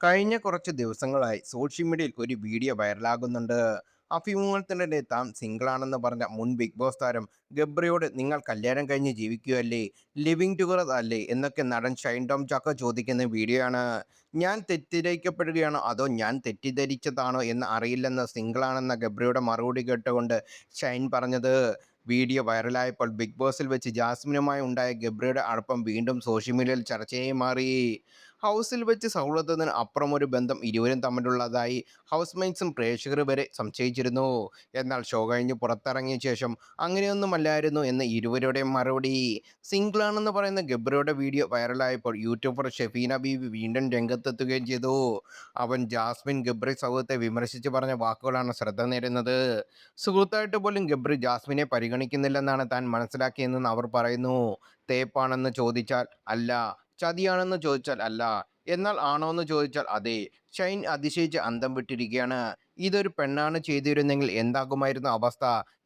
കഴിഞ്ഞ കുറച്ച് ദിവസങ്ങളായി സോഷ്യൽ മീഡിയയിൽ ഒരു വീഡിയോ വൈറലാകുന്നുണ്ട്. അഭിമുഖത്തിനിടെ താൻ സിംഗിളാണെന്ന് പറഞ്ഞ മുൻ ബിഗ് ബോസ് താരം ഗബ്രിയോട് നിങ്ങൾ കല്യാണം കഴിഞ്ഞ് ജീവിക്കുകയല്ലേ, ലിവിങ് ടുഗദർ അല്ലേ എന്നൊക്കെ നടൻ ഷൈൻ ടോം ചാക്കോ ചോദിക്കുന്ന വീഡിയോ ആണ്. ഞാൻ തെറ്റിദ്ധരിക്കപ്പെടുകയാണോ അതോ ഞാൻ തെറ്റിദ്ധരിച്ചതാണോ എന്ന് അറിയില്ലെന്ന് സിംഗിളാണെന്ന ഗബ്രിയുടെ മറുപടി കേട്ടുകൊണ്ട് ഷൈൻ പറഞ്ഞത്. വീഡിയോ വൈറലായപ്പോൾ ബിഗ് ബോസിൽ വെച്ച് ജാസ്മിനുമായി ഉണ്ടായ ഗബ്രിയുടെ അടുപ്പം വീണ്ടും സോഷ്യൽ മീഡിയയിൽ ചർച്ചയായി മാറി. ഹൗസിൽ വെച്ച് സൗഹൃദത്തിന് അപ്പുറം ഒരു ബന്ധം ഇരുവരും തമ്മിലുള്ളതായി ഹൗസ് മേറ്റ്സും പ്രേക്ഷകർ വരെ സംശയിച്ചിരുന്നു. എന്നാൽ ഷോ കഴിഞ്ഞ് പുറത്തിറങ്ങിയ ശേഷം അങ്ങനെയൊന്നുമല്ലായിരുന്നു എന്ന് ഇരുവരുടെയും മറുപടി. സിംഗിളാണെന്ന് പറയുന്ന ഗബ്രിയുടെ വീഡിയോ വൈറലായപ്പോൾ യൂട്യൂബർ ഷെഫീന ബീവി വീണ്ടും രംഗത്തെത്തുകയും ചെയ്തു. അവൻ ജാസ്മിൻ ഗബ്രി സൗഹൃദത്തെ വിമർശിച്ച് പറഞ്ഞ വാക്കുകളാണ് ശ്രദ്ധ നേടുന്നത്. സുഹൃത്തായിട്ട് പോലും ഗബ്രി ജാസ്മിനെ പരിഗണിക്കുന്നില്ലെന്നാണ് താൻ മനസ്സിലാക്കിയതെന്ന് അവർ പറയുന്നു. തേപ്പാണെന്ന് ചോദിച്ചാൽ അല്ല, ചതിയാണെന്ന് ചോദിച്ചാൽ അല്ല, എന്നാൽ ആണോന്ന് ചോദിച്ചാൽ അതെ. ഷൈൻ അതിശയിച്ച് അന്തം വിട്ടിരിക്കുകയാണ്. ഇതൊരു പെണ്ണാണ് ചെയ്തിരുന്നെങ്കിൽ എന്താകുമായിരുന്നു അവസ്ഥ?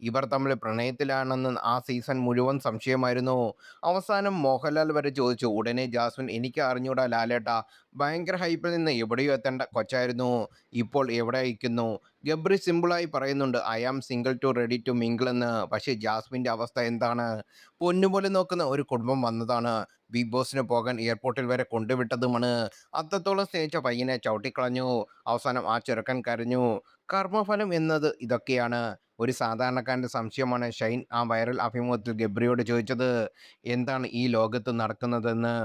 ഇവർ തമ്മിൽ പ്രണയത്തിലാണെന്ന് ആ സീസൺ മുഴുവൻ സംശയമായിരുന്നു. അവസാനം മോഹൻലാൽ വരെ ചോദിച്ചു. ഉടനെ ജാസ്മിൻ എനിക്ക് അറിഞ്ഞൂടാ ലാലേട്ടാ, ഭയങ്കര ഹൈപ്പിൽ നിന്ന് എവിടെയോ എത്തേണ്ട കൊച്ചായിരുന്നു, ഇപ്പോൾ എവിടെ അയക്കുന്നു. ഗബ്രി സിമ്പിളായി പറയുന്നുണ്ട് I am single to ready to mingle എന്ന്. പക്ഷേ ജാസ്മിൻ്റെ അവസ്ഥ എന്താണ്? പൊന്നുപോലെ നോക്കുന്ന ഒരു കുടുംബം വന്നതാണ്, ബിഗ് ബോസിന് പോകാൻ എയർപോർട്ടിൽ വരെ കൊണ്ടുവിട്ടതുമാണ്. അത്രത്തോളം സ്നേഹിച്ച പയ്യനെ ചവിട്ടിക്കളഞ്ഞു. അവസാനം ആ ചെറുക്കൻ കരഞ്ഞു. കർമ്മഫലം എന്നത് ഇതൊക്കെയാണ്. ഒരു സാധാരണക്കാരൻ്റെ സംശയമാണ് ഷൈൻ ആ വൈറൽ അഭിമുഖത്തിൽ ഗബ്രിയോട് ചോദിച്ചത്. എന്താണ് ഈ ലോകത്ത് നടക്കുന്നതെന്ന്.